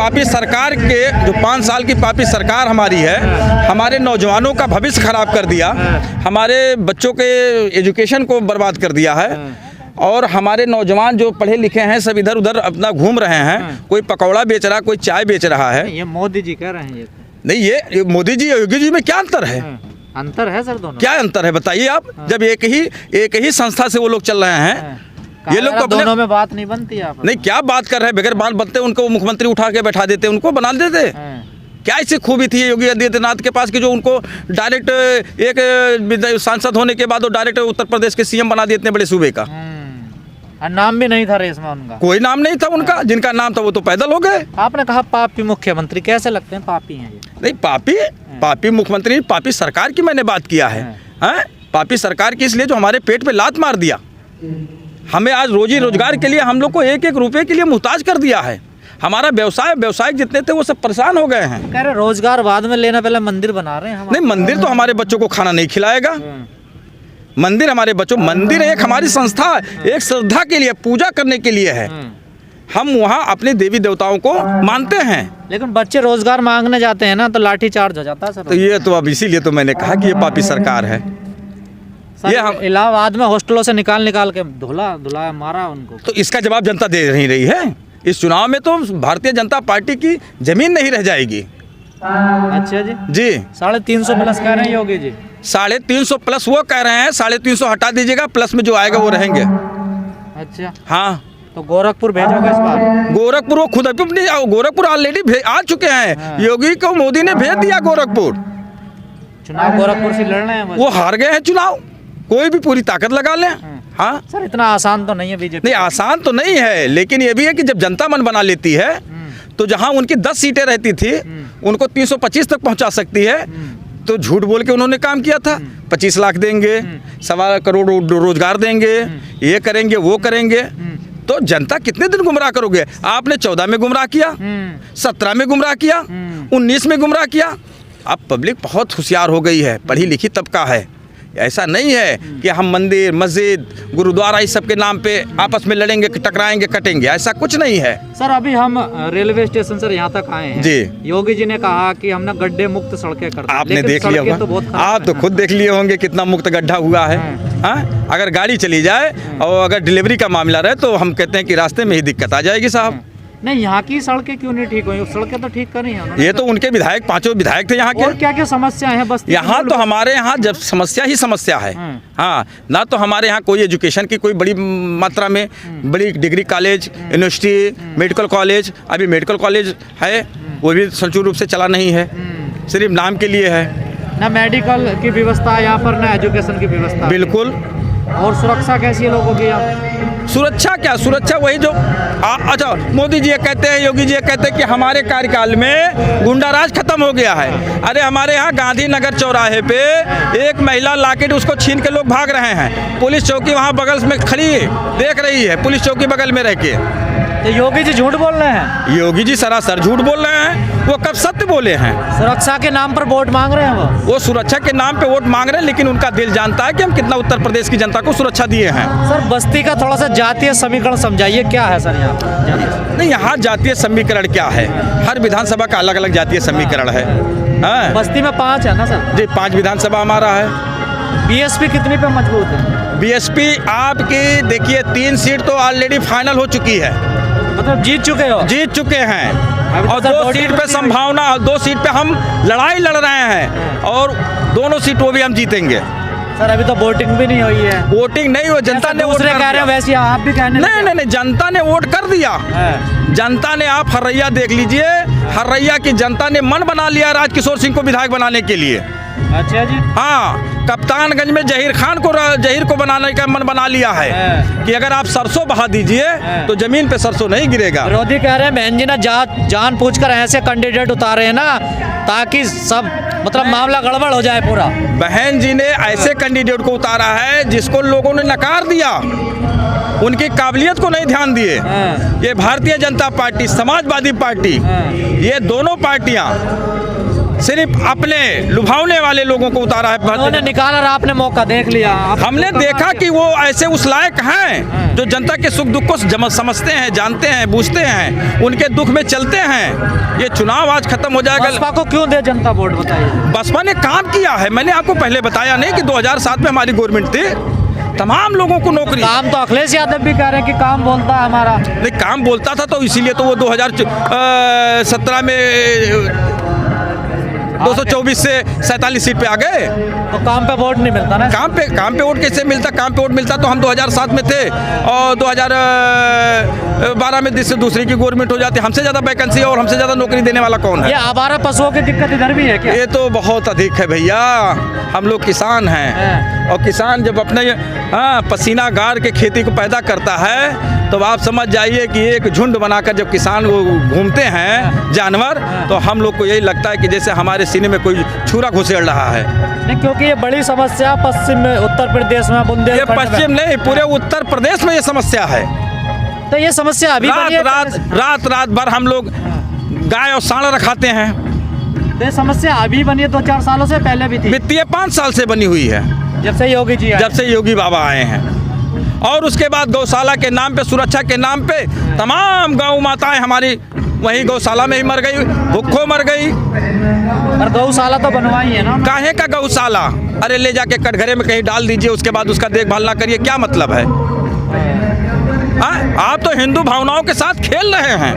पापी सरकार के जो 5 साल की पापी सरकार हमारी है, हमारे नौजवानों का भविष्य खराब कर दिया, हमारे बच्चों के एजुकेशन को बर्बाद कर दिया है और हमारे नौजवान जो पढ़े लिखे हैं सब इधर उधर अपना घूम रहे हैं। कोई पकौड़ा बेच रहा, कोई चाय बेच रहा है। ये मोदी जी कह रहे हैं ये नहीं, ये मोदी जी योगी जी में क्या अंतर है? अंतर है सर दोनों। क्या अंतर है बताइए आप? जब एक ही संस्था से वो लोग चल रहे हैं, ये लोग तो दोनों में बात नहीं बनती आप। नहीं, क्या बात कर रहे हैं? बगैर बात बनते उनको मुख्यमंत्री उठा के बैठा देते, उनको बना देते। क्या ऐसी खूबी थी योगी आदित्यनाथ के पास कि जो उनको डायरेक्ट एक सांसद होने के बाद वो डायरेक्ट उत्तर प्रदेश के सीएम बना दिए इतने बड़े सूबे का? नाम भी नहीं था रेस में उनका, कोई नाम नहीं था उनका। जिनका नाम था वो तो पैदल हो गए। आपने कहा पापी मुख्यमंत्री, कैसे लगते हैं पापी हैं ये? नहीं, पापी मुख्यमंत्री, पापी सरकार की मैंने बात किया है। पापी सरकार की इसलिए जो हमारे पेट पे लात मार दिया, हमें आज रोजी रोजगार के लिए हम लोग को एक एक रुपए के लिए मुहताज कर दिया है। हमारा व्यवसायिक जितने थे वो सब परेशान हो गए हैं। कह रहे रोजगार बाद में लेना, पहले मंदिर बना रहे हैं। नहीं, मंदिर तो हमारे बच्चों को खाना नहीं खिलाएगा। मंदिर हमारे बच्चों, मंदिर एक हमारी संस्था, एक श्रद्धा के लिए, पूजा करने के लिए है। हम वहाँ अपने देवी देवताओं को मानते हैं। लेकिन बच्चे रोजगार मांगने जाते हैं ना तो लाठी चार्ज हो जाता है सर। तो ये तो अब इसीलिए तो मैंने कहा कि ये पापी सरकार है। ये हम इलाहाबाद में हॉस्टलों से निकाल के धुला मारा उनको। तो इसका जवाब जनता दे नहीं रही है। इस चुनाव में तो भारतीय जनता पार्टी की जमीन नहीं रह जाएगी। अच्छा जी 350 प्लस कह रहे हैं योगी जी। 350 प्लस वो कह रहे हैं, 350 हटा दीजिएगा, प्लस में जो आएगा वो रहेंगे। अच्छा हाँ, तो गोरखपुर भेजोगे इस बार? गोरखपुर वो खुद नहीं, गोरखपुर ऑलरेडी आ चुके हैं। योगी को मोदी ने भेज दिया गोरखपुर। चुनाव गोरखपुर से लड़ रहे हैं वो हार गए हैं चुनाव। कोई भी पूरी ताकत लगा लें। हाँ सर, इतना आसान तो नहीं है बीजेपी। नहीं, आसान तो नहीं है, लेकिन ये भी है कि जब जनता मन बना लेती है तो जहाँ उनकी 10 सीटें रहती थी उनको 325 तक पहुँचा सकती है। तो झूठ बोल के उन्होंने काम किया था। 25 लाख देंगे, 1.25 करोड़ रोजगार देंगे, ये करेंगे वो करेंगे। तो जनता कितने दिन गुमराह करोगे? आपने 14 में गुमराह किया, 17 में गुमराह किया, 19 में गुमराह किया। अब पब्लिक बहुत होशियार हो गई है, पढ़ी लिखी तबका है। ऐसा नहीं है कि हम मंदिर, मस्जिद, गुरुद्वारा इस सब के नाम पे आपस में लड़ेंगे, टकराएंगे, कटेंगे। ऐसा कुछ नहीं है। सर, अभी हम रेलवे स्टेशन से यहाँ तक आए हैं जी। योगी जी ने कहा कि हमने गड्ढे मुक्त सड़कें कर दी। आपने देख लिया होगा, तो आप तो खुद देख लिए होंगे कितना मुक्त गड्ढा हुआ है। हाँ, अगर गाड़ी चली जाए और अगर डिलीवरी का मामला रहे तो हम कहते हैं कि रास्ते में ही दिक्कत आ जाएगी साहब। नहीं, यहाँ की सड़कें क्यों नहीं ठीक हुई? सड़कें तो ठीक करी हैं। ये तो उनके विधायक, 5 विधायक थे यहाँ के। और क्या क्या समस्या है बस्ती? यहाँ तो हमारे यहाँ जब समस्या ही समस्या है। हाँ, ना तो हमारे यहाँ कोई एजुकेशन की कोई बड़ी मात्रा में बड़ी degree college, university, medical college, अभी मेडिकल कॉलेज है वो भी सुचारू रूप से चला नहीं है, सिर्फ नाम के लिए है। ना मेडिकल की व्यवस्था यहाँ पर, ना एजुकेशन की व्यवस्था। बिल्कुल। और सुरक्षा कैसी है लोगों की यहाँ? सुरक्षा क्या, सुरक्षा वही जो अच्छा, मोदी जी ये कहते हैं, योगी जी ये कहते हैं कि हमारे कार्यकाल में गुंडाराज खत्म हो गया है। अरे हमारे यहाँ गांधीनगर चौराहे पे एक महिला लाके उसको छीन के लोग भाग रहे हैं। पुलिस चौकी वहाँ बगल में खड़ी देख रही है, पुलिस चौकी बगल में रह के। तो योगी जी झूठ बोल रहे हैं? योगी जी सरासर झूठ बोल रहे हैं। वो कब सत्य बोले हैं? सुरक्षा के नाम पर वोट मांग रहे हैं वो सुरक्षा के नाम पे वोट मांग रहे हैं, लेकिन उनका दिल जानता है कि हम कितना उत्तर प्रदेश की जनता को सुरक्षा दिए हैं। सर, बस्ती का थोड़ा सा जातीय समीकरण समझाइए, क्या है सर यहाँ? नहीं, यहाँ जातीय समीकरण क्या है? हर विधानसभा का अलग अलग जातीय समीकरण है। हाँ, बस्ती में 5 है ना सर? जी, 5 विधानसभा हमारा है। बीएसपी कितनी पे मजबूत है? बीएसपी आपकी देखिए 3 सीट तो ऑलरेडी फाइनल हो चुकी है। मतलब जीत चुके हो? जीत चुके हैं। और 2 सीट पे संभावना, 2 सीट पे हम लड़ाई लड़ रहे हैं और दोनों सीट वो भी हम जीतेंगे। सर, अभी तो वोटिंग भी नहीं हुई है। वोटिंग नहीं हुई, जनता ने वोट कर दिया। वैसे आप भी कहने नहीं, जनता ने वोट कर दिया। जनता ने, आप हर्रैया देख लीजिए, हर्रैया की जनता ने मन बना लिया राजकिशोर सिंह को विधायक बनाने के लिए। अच्छा जी। हाँ, कप्तानगंज में जहीर को बनाने का मन बना लिया है कि अगर आप सरसों बहा दीजिए तो जमीन पे सरसों नहीं गिरेगा। विरोधी कह रहे हैं बहन जी ने जान पूछकर ऐसे कैंडिडेट उतारे हैं ना ताकि सब मतलब मामला गड़बड़ हो जाए पूरा। बहन जी ने ऐसे कैंडिडेट को उतारा है जिसको लोगों ने नकार दिया, उनकी काबिलियत को नहीं ध्यान दिए। ये भारतीय जनता पार्टी, समाजवादी पार्टी, ये दोनों पार्टियां सिर्फ अपने लुभावने वाले लोगों को उतारा है। उन्होंने निकाला और आपने मौका देख लिया। हमने देखा कि वो ऐसे उस लायक हैं जो जनता के सुख दुख को समझते हैं, जानते हैं, बूझते हैं, उनके दुख में चलते हैं। ये चुनाव आज खत्म हो जाएगा। बसपा को क्यों दे जनता वोट, बताइए। बसपा ने काम किया है, मैंने आपको पहले बताया नहीं कि 2007 में हमारी गवर्नमेंट थी, तमाम लोगों को नौकरी। काम तो अखिलेश यादव भी कह रहे हैं कि काम बोलता है हमारा। नहीं, काम बोलता था तो इसीलिए तो वो 2017 में 224 से 47 सीट पे आ गए। तो काम पे वोट नहीं मिलता ना। काम पे वोट कैसे मिलता? काम पे वोट मिलता तो हम 2007 में थे और 2012 में दूसरी की गवर्नमेंट हो जाती। हमसे ज़्यादा वैकेंसी है और हमसे ज़्यादा नौकरी देने वाला कौन है? ये आवारा पशुओं की दिक्कत इधर भी है क्या? ये तो बहुत अधिक है भैया। हम लोग किसान हैं और किसान जब अपने पसीना गार के खेती को पैदा करता है तो आप समझ जाइए कि एक झुंड बनाकर जब किसान वो घूमते हैं जानवर, तो हम लोग को यही लगता है कि जैसे हमारे सीने में कोई छुरा घुसेड़ रहा है। नहीं, क्योंकि ये बड़ी समस्या पश्चिम में, उत्तर प्रदेश में, ये पश्चिम नहीं, पूरे उत्तर प्रदेश में ये समस्या है। तो ये समस्या अभी रात भर हम लोग गाय और सांड रखाते हैं। ये समस्या अभी बनी है, 2-4 सालों से पहले भी थी। वित्तीय 5 साल से बनी हुई है, जब से योगी जी आए। जब से योगी बाबा आए हैं। और उसके बाद गौशाला के नाम पे, सुरक्षा के नाम पे तमाम गौ माताएं हमारी वहीं गौशाला में ही मर गई, भूखों मर गई। और गौशाला तो बनवाई है ना। काहे का गौशाला? अरे ले जाके कटघरे में कहीं डाल दीजिए, उसके बाद उसका देखभाल ना करिए, क्या मतलब है? आप तो हिंदू भावनाओं के साथ खेल रहे हैं।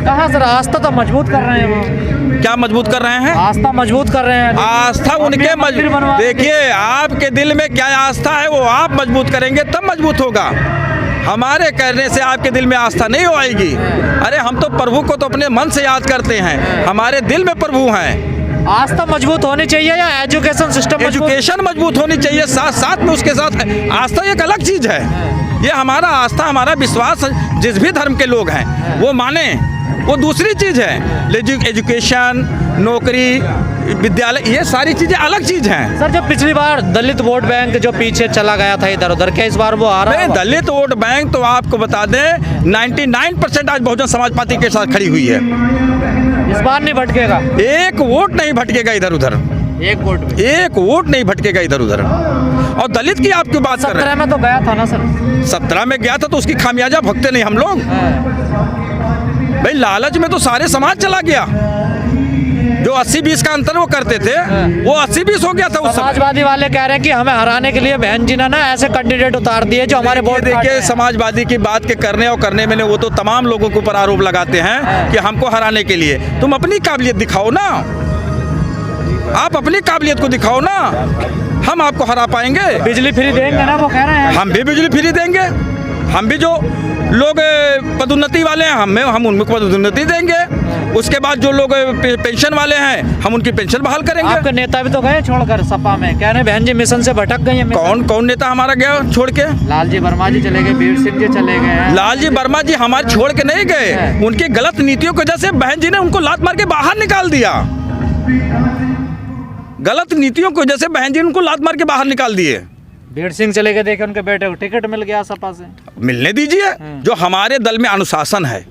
कहाँ सर, आस्था तो मजबूत कर रहे हैं वो। क्या मजबूत कर रहे हैं? आस्था मजबूत कर रहे हैं। आस्था उनके देखिए, आपके दिल में क्या आस्था है वो आप मजबूत करेंगे तब मजबूत होगा। हमारे करने से आपके दिल में आस्था नहीं हो आएगी। अरे हम तो प्रभु को तो अपने मन से याद करते हैं, हमारे दिल में प्रभु हैं। आस्था मजबूत होनी चाहिए या एजुकेशन सिस्टम? एजुकेशन मजबूत होनी चाहिए, साथ साथ में उसके साथ आस्था एक अलग चीज़ है। ये हमारा आस्था, हमारा विश्वास जिस भी धर्म के लोग हैं वो माने, वो दूसरी चीज़ है। एजुकेशन, नौकरी, विद्यालय, ये सारी चीज़ें अलग चीज़ हैं। सर, जब पिछली बार दलित वोट बैंक जो पीछे चला गया था इधर उधर, क्या इस बार वो आ रहा है? दलित वोट बैंक तो आपको बता दें 99% आज बहुजन समाज पार्टी के साथ खड़ी हुई है। इस बार नहीं भटकेगा, एक वोट नहीं भटकेगा इधर उधर, एक वोट नहीं भटकेगा इधर उधर। और दलित की आपकी बात कर रहे हैं। 17 में तो गया था ना सर? 17 में गया था तो उसकी खामियाजा भुगते नहीं हम लोग। भाई लालच में तो सारे समाज चला गया। जो 80-20 का अंतर वो करते थे वो 80-20 हो गया था उस समय। समाजवादी वाले कह रहे हैं कि हमें हराने के लिए बहन जी ने ना ऐसे कैंडिडेट उतार दिए जो हमारे वोट। देखिए, समाजवादी की बात के करने और करने में वो तो तमाम लोगों के ऊपर आरोप लगाते हैं कि हमको हराने के लिए। तुम अपनी काबिलियत दिखाओ ना, आप अपनी काबिलियत को दिखाओ ना, हम आपको हरा पाएंगे। बिजली फ्री देंगे ना, वो कह रहे हैं। हम भी बिजली फ्री देंगे, हम भी जो लोग पदोन्नति वाले हैं हम उनको पदोन्नति देंगे। उसके बाद जो लोग पेंशन वाले हैं हम उनकी पेंशन बहाल करेंगे। आपके नेता भी तो गए छोड़कर सपा में, कह रहे बहन जी मिशन से भटक गई है। कौन नेता हमारा गया छोड़ के? लालजी वर्मा जी चले गए, वीर सिंह जी चले गए। लालजी वर्मा जी हमारे छोड़ के नहीं गए, उनकी गलत नीतियों की वजह से बहन जी ने उनको लात मार के बाहर निकाल दिया। गलत नीतियों की वजह से बहन जी ने उनको लात मार के बाहर निकाल दिए। वीर सिंह चले गए, देखे उनके बेटे को टिकट मिल गया सपा से। मिलने दीजिए। जो हमारे दल में अनुशासन है,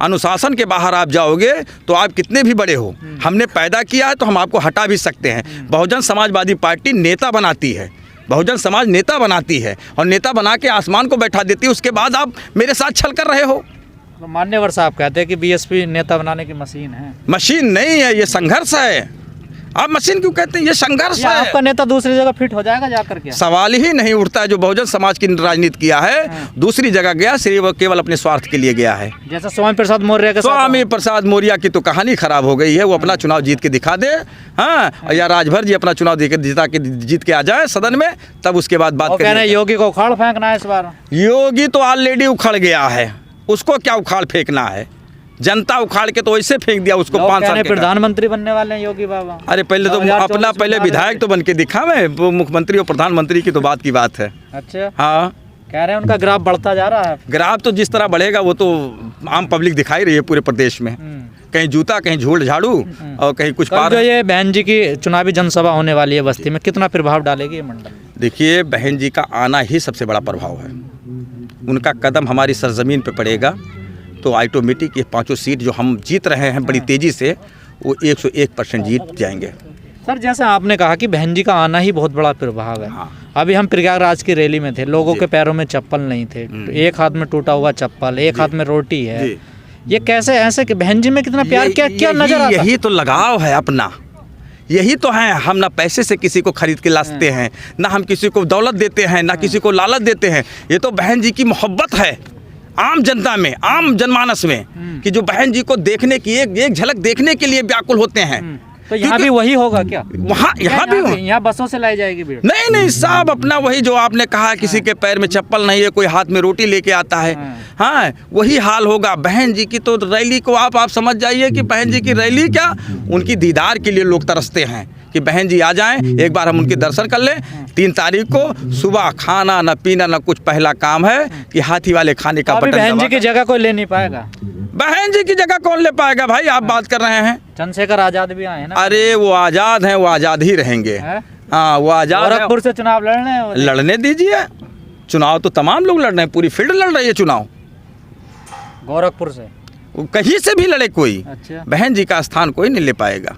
अनुशासन के बाहर आप जाओगे तो आप कितने भी बड़े हो, हमने पैदा किया है तो हम आपको हटा भी सकते हैं। बहुजन समाजवादी पार्टी नेता बनाती है, बहुजन समाज नेता बनाती है और नेता बना के आसमान को बैठा देती है। उसके बाद आप मेरे साथ छल कर रहे हो। तो मान्यवर साहब कहते हैं कि बीएसपी नेता बनाने की मशीन है। मशीन नहीं है, ये संघर्ष है। आप मशीन क्यों कहते हैं? ये संघर्ष है। आपका नेता दूसरी जगह फिट हो जाएगा जाकर के? सवाल ही नहीं उठता है। जो बहुजन समाज की राजनीति किया है दूसरी जगह गया, सिर्फ केवल अपने स्वार्थ के लिए गया है। जैसा स्वामी प्रसाद मौर्य के स्वामी प्रसाद मौर्य की तो कहानी खराब हो गई है। वो अपना चुनाव जीत के दिखा दे, हाँ, या राजभर जी अपना चुनाव जीत के आ जाए सदन में, तब उसके बाद बात करें। योगी को उखाड़ फेंकना है इस बार। योगी तो ऑलरेडी उखड़ गया है, उसको क्या उखाड़ फेंकना है? जनता उखाड़ के तो ऐसे फेंक दिया उसको। 5 साल प्रधानमंत्री बनने वाले हैं योगी बाबा। अरे पहले तो अपना पहले विधायक तो बन के दिखा मैं, वो मुख्यमंत्री और प्रधानमंत्री की तो बात की बात है। अच्छा, हाँ, कह रहे हैं उनका ग्राफ बढ़ता जा रहा है। ग्राफ तो जिस तरह बढ़ेगा वो तो आम पब्लिक दिखाई रही है पूरे प्रदेश में। कहीं जूता, कहीं झूल झाड़ू और कहीं कुछ पार। जो ये बहन जी की चुनावी जनसभा होने वाली है बस्ती में, कितना प्रभाव डालेगी ये मंडल? देखिए, बहन जी का आना ही सबसे बड़ा प्रभाव है। उनका कदम हमारी सरजमीन पे पड़ेगा तो ऑटोमेटिक ये 5 सीट जो हम जीत रहे हैं बड़ी तेज़ी से, वो 101% जीत जाएंगे। सर जैसे आपने कहा कि बहन जी का आना ही बहुत बड़ा प्रभाव है। हाँ। अभी हम प्रयागराज की रैली में थे, लोगों के पैरों में चप्पल नहीं थे, एक हाथ में टूटा हुआ चप्पल, एक हाथ में रोटी है। ये कैसे ऐसे कि बहन जी में कितना प्यार, क्या नजर आता है? यही तो लगाव है अपना, यही तो है। हम ना पैसे से किसी को खरीद के लाते हैं, ना हम किसी को दौलत देते हैं, ना किसी को लालच देते हैं। ये तो बहन जी की मोहब्बत है आम जनता में, आम जनमानस में, कि जो बहन जी को देखने की एक झलक देखने के लिए व्याकुल होते हैं। तो यहाँ भी वही होगा क्या? वहाँ यहाँ भी यहाँ बसों से लाई जाएगी भीड़? नहीं, सब अपना वही जो आपने कहा, किसी के पैर में चप्पल नहीं है, कोई हाथ में रोटी लेके आता है। हाँ, वही हाल होगा। बहन जी की तो रैली को आप समझ जाइए कि बहन जी की रैली क्या, उनकी दीदार के लिए लोग तरसते हैं कि बहन जी आ जाएं, एक बार हम उनके दर्शन कर लें। 3 तारीख को सुबह खाना न पीना न कुछ, पहला काम है कि हाथी वाले खाने का बटन बहन जी की जगह कोई ले नहीं पाएगा। बहन जी की जगह कौन ले पाएगा भाई, आप बात कर रहे हैं? चंद्रशेखर आजाद भी आए ना। अरे वो आज़ाद हैं, वो आज़ाद ही रहेंगे। हाँ, वो आज़ाद। गोरखपुर से चुनाव लड़ने दीजिए, चुनाव तो तमाम लोग लड़ रहे हैं, पूरी फील्ड लड़ रही है चुनाव। गोरखपुर से कहीं से भी लड़े कोई, अच्छा। बहन जी का स्थान कोई नहीं ले पाएगा।